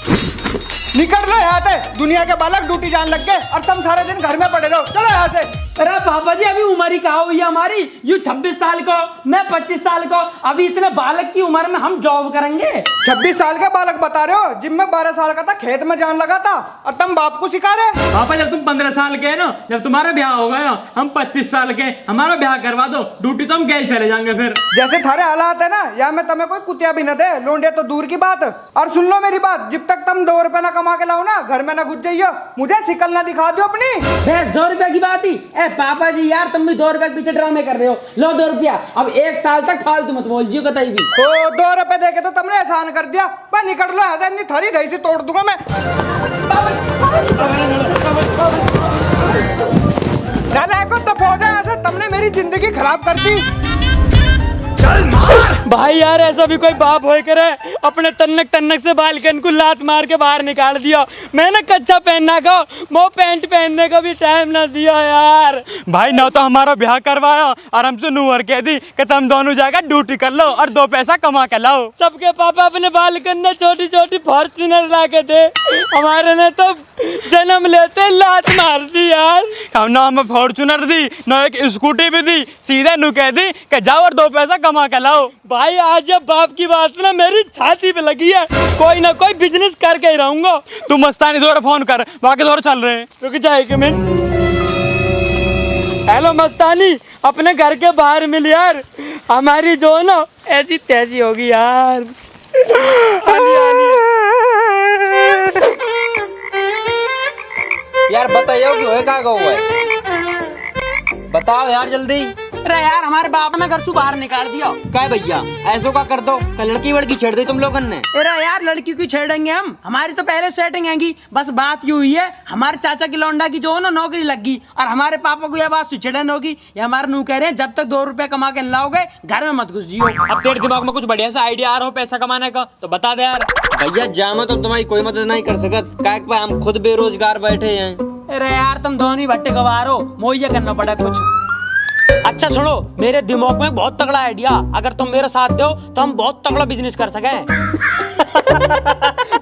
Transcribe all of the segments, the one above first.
निकल लो यहाँ से, दुनिया के बालक ड्यूटी जान लग गए और तुम सारे दिन घर में पड़े रहो। चलो यहाँ से। अरे पापा जी अभी उम्र ही कहाँ हुई हमारी, यू 26 साल को, मैं 25 साल को, अभी इतने बालक की उम्र में हम जॉब करेंगे। 26 साल के बालक बता रहे हो? जिम में 12 साल का था, खेत में जान लगा था और तुम बाप को सिखा रहे। पापा जब तुम 15 साल के है ना, जब तुम्हारा ब्याह होगा ना, हम 25 साल के, हमारा ब्याह करवा दो, ड्यूटी तो हम गैल चले जाएंगे फिर। जैसे थारे हालात है ना, या मैं तुम्हें कोई कुतिया भी न दे, लोंडे तो दूर की बात। और सुन लो मेरी बात, जब तक तुम 2 रुपए ना कमा के लाओ ना, घर में ना घुस जाइयो, मुझे शिकल ना दिखा दो अपनी। बस 2 रुपए की बात ही। ए पापा जी यार तुम भी 2 रुपए के पीछे ड्रामे कर रहे हो। लो 2 रुपया, अब 1 साल तक फालतू मत बोल जियो कतई भी। ओ 2 रुपए देके तो तुमने एहसान कर दिया। मैं निकल लो ऐसा, नहीं थारी दही से तोड़ दूंगा मैं। नालायकों तो पौधा ऐसे, तुमने मेरी जिंदगी खराब कर दी। भाई यार ऐसा भी कोई बाप होए करे, अपने तन्नक से बालकन को लात मार के बाहर निकाल दिया। मैंने कच्चा पहनना का, वो पैंट पहनने का भी टाइम ना दिया यार। भाई ना तो हमारा ब्याह करवाया और हमसे नूर कह दी कि तुम दोनों जाकर ड्यूटी कर लो और 2 पैसा कमा के लाओ। सबके पापा अपने बालकन में छोटी छोटी फॉर्च्यूनर ला के थे, हमारे ने तो जन्म लेते लात मार दी यार। ना हमें फॉर्च्यूनर दी, ना एक स्कूटी भी दी, सीधे नू कह दी कि जाओ और 2 पैसा कमा के लाओ। भाई आज जब बाप की बात ना मेरी छाती पे लगी है, कोई ना कोई बिजनेस करके ही रहूंगा। तू मस्तानी दोबारा फोन कर, बाकी दोबारा चल रहे हैं। रुक जा 1 मिनट। हेलो मस्तानी, अपने घर के बाहर मिल यार, हमारी जो ना ऐसी तैसी होगी यार। यार बताइए कि होए का हुआ है, बताओ यार जल्दी। अरे यार हमारे बाप ने घर से बाहर निकाल दिया। क्या भैया ऐसो का कर दो, कल लड़की वड़की छेड़ दी तुम लोगों ने। अरे यार लड़की की छेड़ेंगे हम, हमारी तो पहले सेटिंग हैगी। बस बात यूं हुई है, हमारे चाचा की लौंडा की जो है ना नौकरी लग गई, और हमारे पापा को यह बात सुचड़न होगी। ये हमारे नू कह रहे हैं जब तक 2 रुपए कमा के लाओगे घर में मत घुस जियो। अब तेरे दिमाग में कुछ बढ़िया सा आइडिया आ रहा हो पैसा कमाने का तो बता दे यार। भैया जामा तो तुम्हारी कोई मदद नहीं कर सकत, क्या पे हम खुद बेरोजगार बैठे हैं। अरे यार तुम दोनों ही भट्टे गवार हो, मुझे करना पड़ा कुछ। अच्छा सुनो, मेरे दिमाग में बहुत तगड़ा आइडिया, अगर तुम मेरे साथ दो तो हम बहुत तगड़ा बिजनेस कर सके।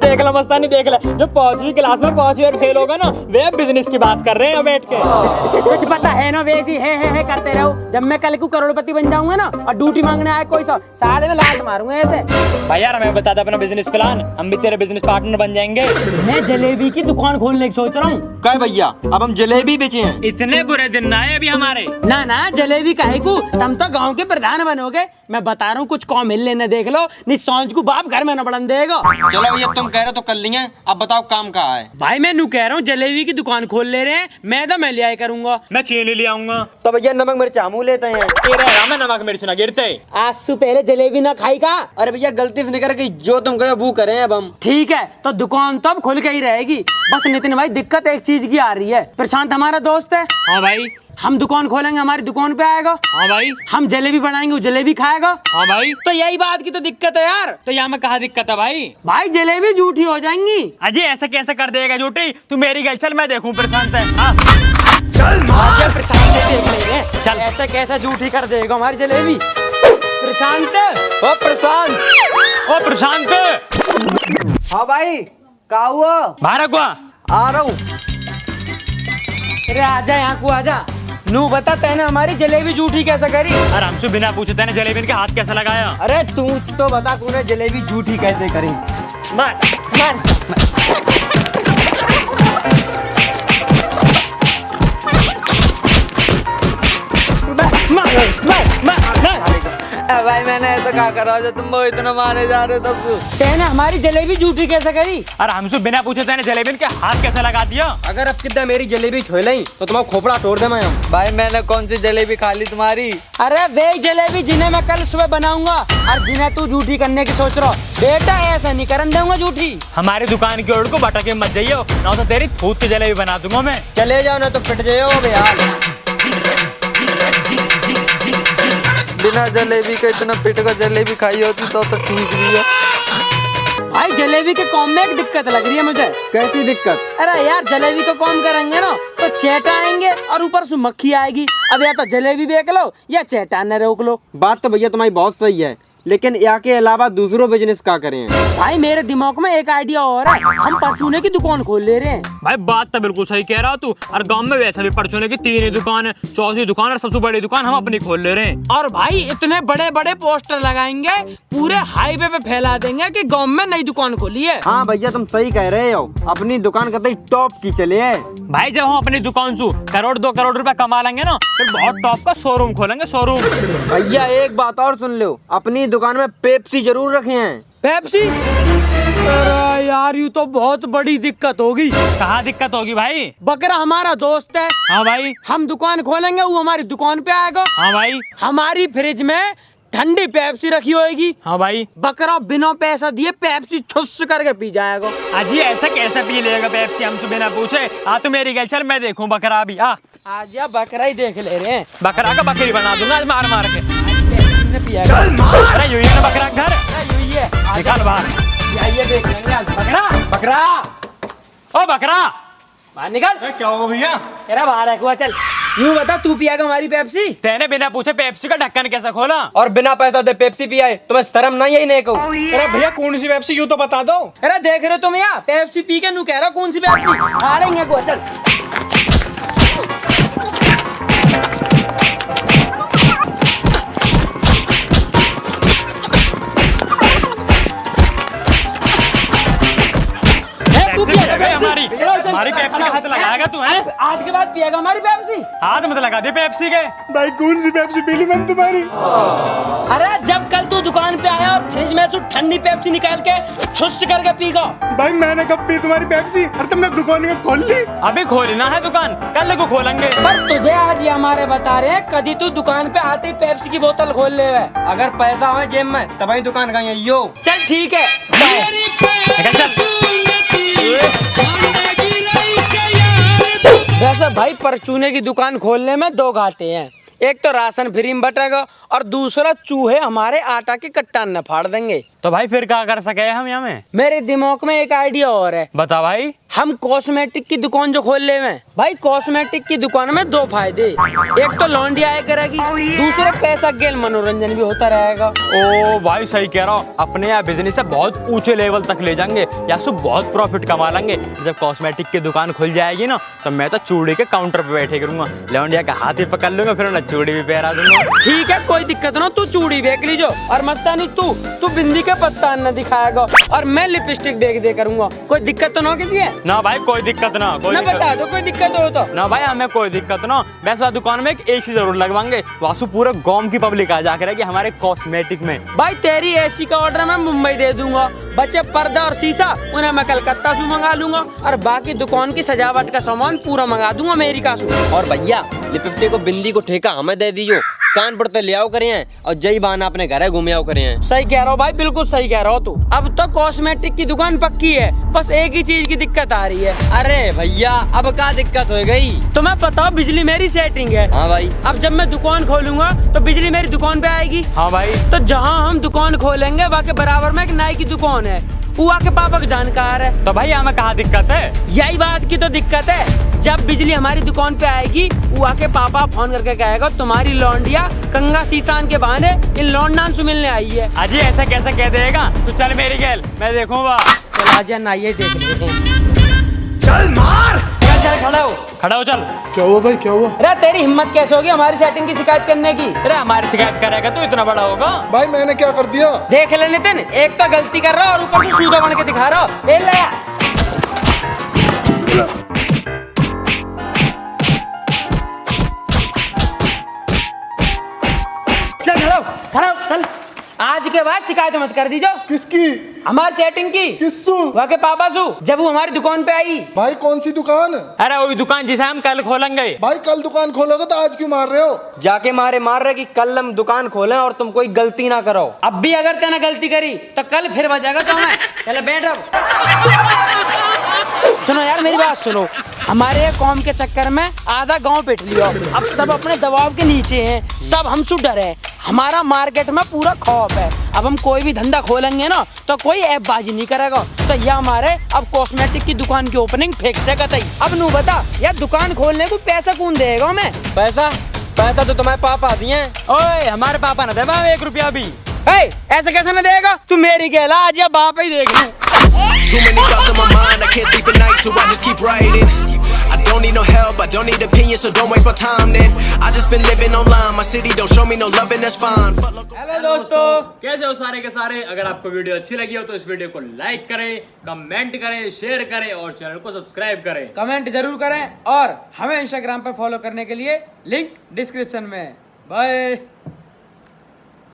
देख लो मस्तानी देख ले, जो 5वीं क्लास में 5 ईयर फेल होगा ना, वे बिजनेस की बात कर रहे हैं बैठ के। कुछ पता है ना, वैसी है करते रहो। जब मैं कल को करोड़पति बन जाऊंगा ना और ड्यूटी मांगने आए कोई साले में लात मारूंगा ऐसे। भाई यार हमें बता दे अपना बिजनेस प्लान, हम भी तेरे बिजनेस पार्टनर बन जाएंगे। मैं जलेबी की दुकान खोलने की सोच रहा हूँ। क्या भैया अब हम जलेबी बेचे हैं? इतने बुरे दिन ना है अभी हमारे। ना जलेबी काहे को, तुम तो गांव के प्रधान बनोगे। मैं बता रहा हूँ कुछ कॉम मिल लेने देख लो, नहीं सांझ को बाप घर में न बढ़न देगा। चलो भैया तुम कह रहे तो कर लिए, अब बताओ काम कहाँ है? भाई मैं नू कह रहा हूँ जलेबी की दुकान खोल ले रहे हैं, मैदा मैं ले आया करूंगा, मैं चीनी ले आऊंगा। तो भैया नमक मिर्च हमू लेते हैं। मैं नमक मिर्च ना गिरते। आज से पहले जलेबी ना खाई का। अरे भैया गलती से निकल गई, जो तुम कहे वो करें अब हम। ठीक है तो दुकान तो अब खुल के ही रहेगी। बस नितिन भाई दिक्कत एक चीज की आ रही है, प्रशांत हमारा दोस्त है। हाँ भाई। हम दुकान खोलेंगे, हमारी दुकान पे आएगा। हाँ भाई। हम जलेबी बनाएंगे, वो जलेबी खाएगा। हाँ भाई। तो यही बात की तो दिक्कत है यार। तो यहाँ में कहा दिक्कत है भाई? भाई जलेबी झूठी हो जाएंगी। अजय ऐसे कैसे कर देगा झूठी? तू मेरी गल चल, मैं देखूं प्रशांत है। हाँ चल मार प्रशांत से देख लेंगे। चल ऐसे कैसे झूठी कर देगा हमारी जलेबी? प्रशांत ओ प्रशांत, ओ प्रशांत। हाँ भाई का हुआ? बाहर को आ रहा हूँ। अरे आजा यहाँ को आजा। नू बता तैने हमारी जलेबी झूठी कैसे करी? अरे हमसे बिना पूछे तैने जलेबी के हाथ कैसे लगाया? अरे तू तो बता तूने जलेबी झूठी कैसे करी? मार मार। भाई मैंने ऐसा क्या करा जो तुम वो इतना मारे जा रहे हो? तब तैने हमारी जलेबी झूठी कैसे करी? अरे हमसे बिना पूछे तैने जलेबी के हाथ कैसे लगा दिया? अगर अब कितना मेरी जलेबी छोलाई तो तुम्हारा खोपड़ा तोड़ दे मैं। भाई मैंने कौन सी जलेबी खा ली तुम्हारी? अरे वे जलेबी जिन्हें मैं कल सुबह बनाऊंगा और जिन्हें तू झूठी करने की सोच रहा बेटा, ऐसा नहीं करन दूंगा झूठी। हमारी दुकान की ओर को भटके मत जाइयो, ना तो तेरी थूत की जलेबी बना दूंगा मैं। चले जाओ ना तो पिट जाओ यार। बिना जलेबी के इतना पिट का जलेबी खाई होती तो ठीक भी है। भाई जलेबी के कॉम में एक दिक्कत लग रही है मुझे। कैसी दिक्कत? अरे यार जलेबी को कॉम करेंगे ना तो चेटा आएंगे और ऊपर से मक्खी आएगी। अब या तो जलेबी बेच लो या चेटाने रोक लो। बात तो भैया तुम्हारी बहुत सही है, लेकिन या के अलावा दूसरों बिजनेस का करें। भाई मेरे दिमाग में एक आइडिया और है, हम परचूने की दुकान खोल ले रहे हैं। भाई बात तो बिल्कुल सही कह रहा तू। और गांव में वैसे भी परचूने की 3 ही दुकान है, चौथी दुकान और सबसे बड़ी दुकान हम अपनी खोल ले रहे हैं। और भाई इतने बड़े बड़े पोस्टर लगाएंगे, पूरे हाईवे पे फैला देंगे कि गांव में नई दुकान खोली है। हाँ भैया तुम सही कह रहे हो, अपनी दुकान कतई टॉप की चले है। भाई जब हम अपनी दुकान से करोड़ 2 करोड़ रुपए कमा लेंगे ना, फिर बहुत टॉप का शोरूम खोलेंगे, शोरूम। भैया एक बात और सुन लो, अपनी दुकान में पेप्सी जरूर रखे हैं। पेप्सी? अरे यार ये तो बहुत बड़ी दिक्कत होगी। कहाँ दिक्कत होगी भाई? बकरा हमारा दोस्त है। हाँ भाई। हम दुकान खोलेंगे, वो हमारी दुकान पे आएगा। हाँ भाई। हमारी फ्रिज में ठंडी पेप्सी रखी होगी। हाँ भाई। बकरा बिना पैसा दिए पेप्सी छुस करके पी जाएगा। अजी ऐसा कैसे पी लेगा पेप्सी हमसे बिना पूछे? आ तू मेरी गल चल, मैं देखूं बकरा भी। आ आज या बकरा ही देख ले रहे हैं। बकरा का बकरी बना दूंगा आज मार मार के। पेप्सी ने पिया। अरे यही है ना बकरा का घर, यही है। निकाल बाहर। आइए देख लेंगे आज। बकरा बकरा ओ बकरा बाहर निकल। क्या हुआ भैया? तेरा बाहर है हुआ, चल। यूं बता, तू पियागा हमारी पेप्सी? तेने बिना पूछे पेप्सी का ढक्कन कैसे खोला? और बिना पैसा दे पेप्सी पियाए, तुम्हें शर्म नहीं है नहीं कहूँ। अरे भैया कौन सी पेप्सी, यूं तो बता दो। अरे देख रहे हो तुम यहाँ पेप्सी पी के नू कह रहा कौन सी पेप्सी? हारेंगे को, चल। तू पिएगा पेप्सी? हमारी पेप्सी का हाथ लगाएगा तू है? आज के बाद पिएगा हमारी पेप्सी? हाथ मत लगा दे पेप्सी के। भाई कौन सी पेप्सी पी ली मैंने तुम्हारी? अरे जब कल तू दुकान पे आया और फ्रिज में से ठंडी पेप्सी निकाल के छुस करके पीगा। भाई मैंने कब पी तुम्हारी पेप्सी? अरे तुमने दुकान खोल ली? अभी खोलना है दुकान, कल को खोलेंगे। पर तुझे आज ये हमारे बता रहे हैं, कभी तू दुकान पे आते ही पेप्सी की बोतल खोल ले। अगर पैसा हो जेब में तभी दुकान का यो। चल ठीक है। निकल चल। वैसे भाई परचूने की दुकान खोलने में 2 घाटे हैं। एक तो राशन फ्री में बटेगा और दूसरा चूहे हमारे आटा के कट्टा न फाड़ देंगे। तो भाई फिर क्या कर सके हम यहाँ में? मेरे दिमाग में एक आइडिया और है। बता भाई। हम कॉस्मेटिक की दुकान जो खोल ले में, भाई कॉस्मेटिक की दुकान में 2 फायदे। एक तो लौंडी आया करेगी, दूसरे पैसा गेल मनोरंजन भी होता रहेगा। ओ भाई सही कह रहा हूँ, अपने यहाँ बिजनेस से बहुत ऊंचे लेवल तक ले जाएंगे, या सो बहुत प्रॉफिट कमा लेंगे। जब कॉस्मेटिक की दुकान खुल जाएगी ना, तो मैं तो चूड़ी के काउंटर पे बैठे करूंगा, लौंडिया का हाथ ही पकड़ लूंगा, फिर ना चूड़ी भी पहरा दूंगा। ठीक है कोई दिक्कत ना, तू चूड़ी बेच लीजो और मस्तानी तू बिंदी के पत्ता न दिखाएगा और मैं लिपस्टिक बेच दे करूंगा। कोई दिक्कत तो ना किसी है? ना भाई कोई दिक्कत ना, कोई ना दिक्कत बता दो कोई दिक्कत हो तो। ना भाई हमें कोई दिक्कत ना। वैसे दुकान में एक एसी जरूर लगवाएंगे, वासु पूरे गांव की पब्लिक आ जाकर कि हमारे कॉस्मेटिक में। भाई तेरी एसी का ऑर्डर मैं मुंबई दे दूंगा, बच्चे पर्दा और शीशा उन्हें मैं कलकत्ता से मंगा लूंगा और बाकी दुकान की सजावट का सामान पूरा मंगा दूंगा अमेरिका से। और भैया लिपस्टिक को बिंदी को ठेका हमें दे दीजिए, कानपुर से ले आओ करे हैं और जय बहाना अपने घर है घूमे आओ करे हैं। सही कह रहा हो भाई, बिल्कुल सही कह रहा हो तू। अब तो कॉस्मेटिक की दुकान पक्की है, बस एक ही चीज की दिक्कत आ रही है। अरे भैया अब क्या दिक्कत हो गई? तुम्हें पता हो बिजली मेरी सेटिंग है। हाँ भाई। अब जब मैं दुकान खोलूंगा तो बिजली मेरी दुकान पे आएगी। हाँ भाई। तो जहाँ हम दुकान खोलेंगे वहाँ के बराबर में एक नाई की दुकान है, वो आके पापा का जानकार है। तो भाई हमें कहाँ दिक्कत है? यही बात की तो दिक्कत है। जब बिजली हमारी दुकान पे आएगी, वो आके पापा फोन करके कहेगा तुम्हारी लौंडिया कंगा सीसान के बहाने इन लौंडान से मिलने आई है। अजी ऐसा कैसे कह देगा? तू चल मेरी गैल, मैं देखूंगा। चल आजा नाइए देख लेते हैं। चल मार। चल खड़ा हो। खड़ा हो चल। क्या हुआ भाई क्या हुआ? अरे तेरी हिम्मत कैसे होगी हमारी सेटिंग की शिकायत करने की? अरे हमारी शिकायत करेगा तो इतना बड़ा होगा? भाई मैंने क्या कर दिया? देख ले नितिन, एक तो गलती कर रहा हो और ऊपर से सूदा बन के दिखा रहा हो। ले ले। चल खड़ा हो, चल। आज के बाद शिकायत मत कर दीजो। किसकी? हमारी सेटिंग की। किससू? वहाँ के पापा सु, जब वो हमारी दुकान पे आई। भाई कौन सी दुकान? अरे वही दुकान जिसे हम कल खोलेंगे। भाई कल दुकान खोलोगे तो आज क्यों मार रहे हो? जाके मार रहे कि कल हम दुकान खोलें और तुम कोई गलती ना करो। अब भी अगर तेने गलती करी तो कल फिर बजाएगा तो हमें। चले बैठ अब। सुनो यार मेरी बात सुनो, हमारे कौम के चक्कर में आधा गांव पिट लिया। अब सब अपने दबाव के नीचे हैं, सब हमसे डरे हैं। हमारा मार्केट में पूरा खौफ है। अब हम कोई भी धंधा खोलेंगे ना तो कोई ऐपबाजी नहीं करेगा। तो यह हमारे अब कॉस्मेटिक की दुकान की ओपनिंग फिक्स है कतई। अब नू बता यार, दुकान खोलने को पैसा कौन देगा हमें? पैसा तो तुम्हारे पापा दिए हैं। ओए हमारे पापा ना दे 1 रुपया भी। ऐसे कैसे ना देगा तू मेरी कहला आज या बाप ही देख लूं। Too many thoughts on my mind, I can't sleep at night, so I just keep writing. I don't need no help, I don't need opinions, so don't waste my time then. I just been living online, my city don't show me no love and that's fine. Hello दोस्तों, कैसे हो सारे के सारे। अगर आपको video अच्छी लगी हो तो इस वीडियो को लाइक करें, कमेंट करें, शेयर करें और चैनल को सब्सक्राइब करें। कमेंट जरूर करें और हमें इंस्टाग्राम पर फॉलो करने के लिए लिंक डिस्क्रिप्शन में है। बाय।